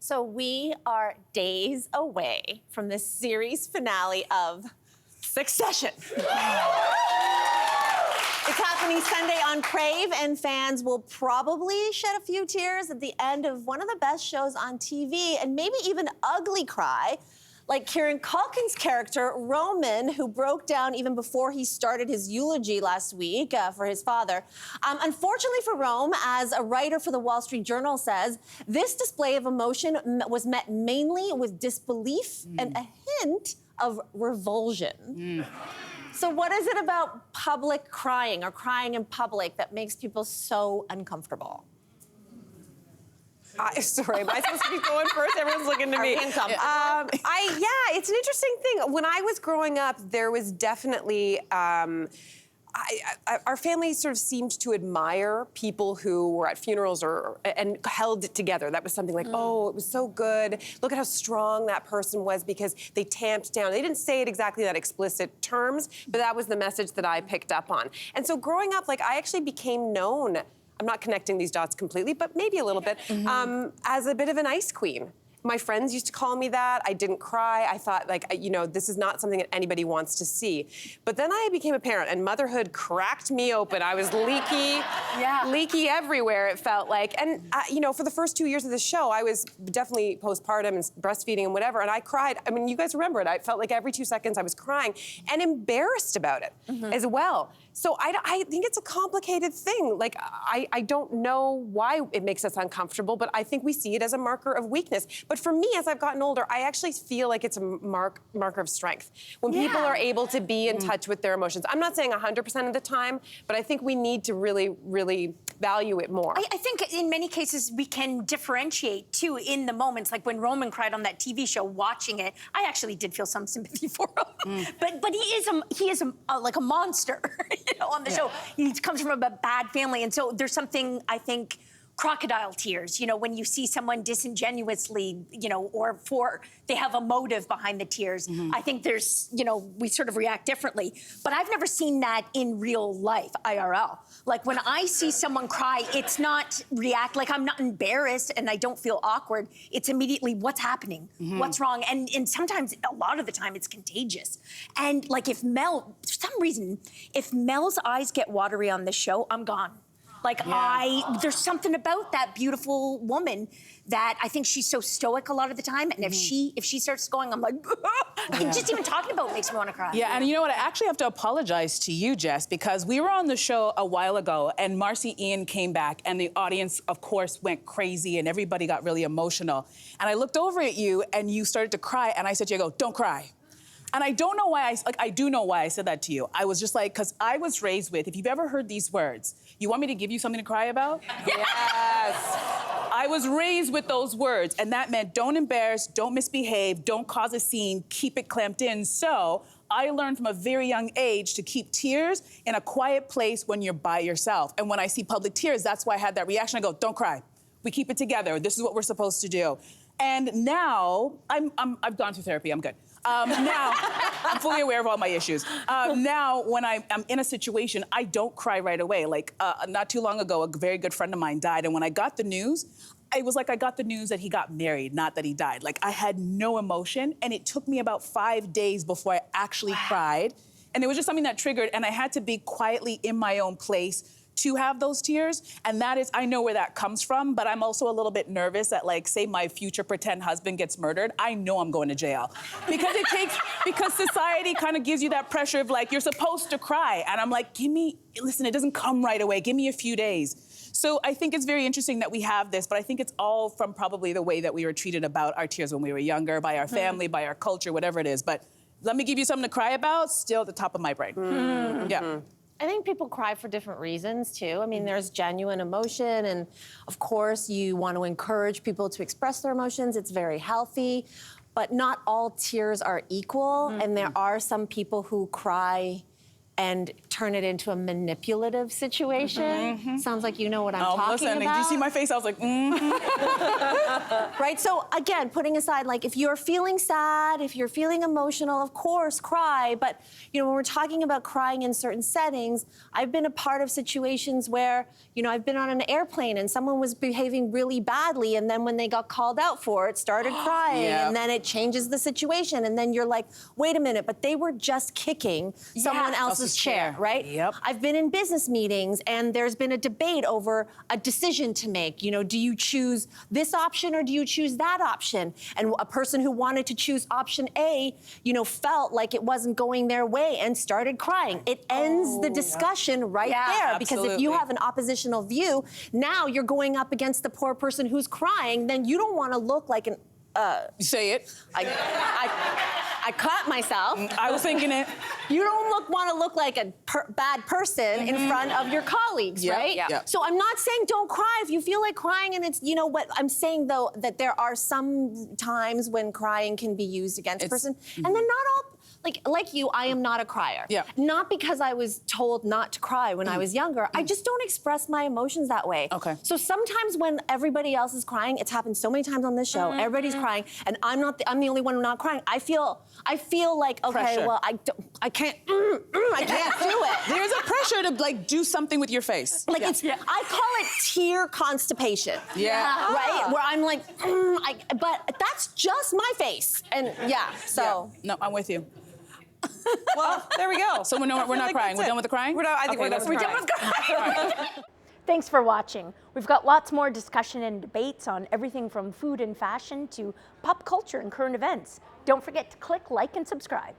So we are days away from the series finale of Succession. It's happening Sunday on Crave, and fans will probably shed a few tears at the end of one of the best shows on TV, and maybe even ugly cry, like Kieran Culkin's character, Roman, who broke down even before he started his eulogy last week for his father. Unfortunately for Rome, as a writer for the Wall Street Journal says, this display of emotion was met mainly with disbelief and a hint of revulsion. So what is it about public crying or crying in public that makes people so uncomfortable? Sorry, am I supposed to be going first? Everyone's looking to me. Yeah, it's an interesting thing. When I was growing up, there was definitely, our family sort of seemed to admire people who were at funerals and held it together. That was something like, oh, it was so good. Look at how strong that person was because they tamped down. They didn't say it exactly that explicit terms, but that was the message that I picked up on. And so growing up, like, I actually became known, I'm not connecting these dots completely, but maybe a little bit, as a bit of an ice queen. My friends used to call me that. I didn't cry. I thought, like, you know, this is not something that anybody wants to see. But then I became a parent, and motherhood cracked me open. I was leaky everywhere, it felt like. And, you know, for the first 2 years of the show, I was definitely postpartum and breastfeeding and whatever, and I cried. I mean, you guys remember it. I felt like every 2 seconds I was crying and embarrassed about it as well. So I think it's a complicated thing. Like, I don't know why it makes us uncomfortable, but I think we see it as a marker of weakness. But for me, as I've gotten older, I actually feel like it's a marker of strength. When people are able to be in touch with their emotions. I'm not saying 100% of the time, but I think we need to really, really value it more. I think in many cases we can differentiate, too, in the moments. Like when Roman cried on that TV show, watching it, I actually did feel some sympathy for him. But he is like a monster. You know, on the show. He comes from a bad family, and so there's something, I think, crocodile tears, you know, when you see someone disingenuously, you know, or they have a motive behind the tears. I think there's, you know, we sort of react differently. But I've never seen that in real life, IRL. Like when I see someone cry, it's not like I'm not embarrassed and I don't feel awkward. It's immediately what's happening, what's wrong. And sometimes, a lot of the time, it's contagious. And like if Mel, for some reason, if Mel's eyes get watery on this show, I'm gone. Like there's something about that beautiful woman that I think she's so stoic a lot of the time, and if she starts going, I'm like, just even talking about it makes me want to cry. Yeah, and you know what? I actually have to apologize to you, Jess, because we were on the show a while ago, and Marcy Ian came back, and the audience, of course, went crazy, and everybody got really emotional. And I looked over at you, and you started to cry, and I said to you, don't cry. And I don't know why I do know why I said that to you. I was just like, because I was raised with, if you've ever heard these words, you want me to give you something to cry about? Yes. I was raised with those words, and that meant don't embarrass, don't misbehave, don't cause a scene, keep it clamped in. So I learned from a very young age to keep tears in a quiet place when you're by yourself. And when I see public tears, that's why I had that reaction. I go, don't cry. We keep it together. This is what we're supposed to do. And now, I've gone through therapy, I'm good. Now, I'm fully aware of all my issues. Now, when I'm in a situation, I don't cry right away. Like, not too long ago, a very good friend of mine died, and when I got the news, it was like I got the news that he got married, not that he died. Like, I had no emotion, and it took me about 5 days before I actually cried. And it was just something that triggered, and I had to be quietly in my own place to have those tears, and that is, I know where that comes from, but I'm also a little bit nervous that, like, say my future pretend husband gets murdered, I know I'm going to jail. Because society kind of gives you that pressure of, like, you're supposed to cry, and I'm like, listen, it doesn't come right away, give me a few days. So I think it's very interesting that we have this, but I think it's all from probably the way that we were treated about our tears when we were younger, by our family, by our culture, whatever it is, but let me give you something to cry about, still at the top of my brain. Yeah. I think people cry for different reasons, too. I mean, there's genuine emotion, and of course, you want to encourage people to express their emotions. It's very healthy, but not all tears are equal, and there are some people who cry and turn it into a manipulative situation. Sounds like you know what I'm talking listening. about. Did you see my face? I was like, Right, so again, putting aside, like, if you're feeling sad, if you're feeling emotional, of course, cry. But, you know, when we're talking about crying in certain settings, I've been a part of situations where, you know, I've been on an airplane and someone was behaving really badly, and then when they got called out for it, started crying, and then it changes the situation, and then you're like, wait a minute, but they were just kicking someone else's chair, right? Yep. I've been in business meetings, and there's been a debate over a decision to make. You know, do you choose this option or do you choose that option? And a person who wanted to choose option A, you know, felt like it wasn't going their way and started crying. It ends the discussion right there, because if you have an oppositional view, now you're going up against the poor person who's crying, then you don't want to look like an you say it. I caught myself. I was thinking it. You don't want to look like a bad person in front of your colleagues, right? Yep. So I'm not saying don't cry if you feel like crying, and it's, you know what I'm saying, though, that there are some times when crying can be used against a person, and then not all. Like you, I am not a crier. Yeah. Not because I was told not to cry when I was younger. I just don't express my emotions that way. Okay. So sometimes when everybody else is crying, it's happened so many times on this show. Everybody's crying, and I'm the only one who's not crying. I feel like, okay, Pressure. well, I can't do it. There's a pressure to like do something with your face. Like I call it tear constipation. Yeah. Right? Where I'm like, but that's just my face. And so. No, I'm with you. Well, there we go. So we're not crying. We're done with the crying? I think we're done with crying. Thanks for watching. We've got lots more discussion and debates on everything from food and fashion to pop culture and current events. Don't forget to click like and subscribe.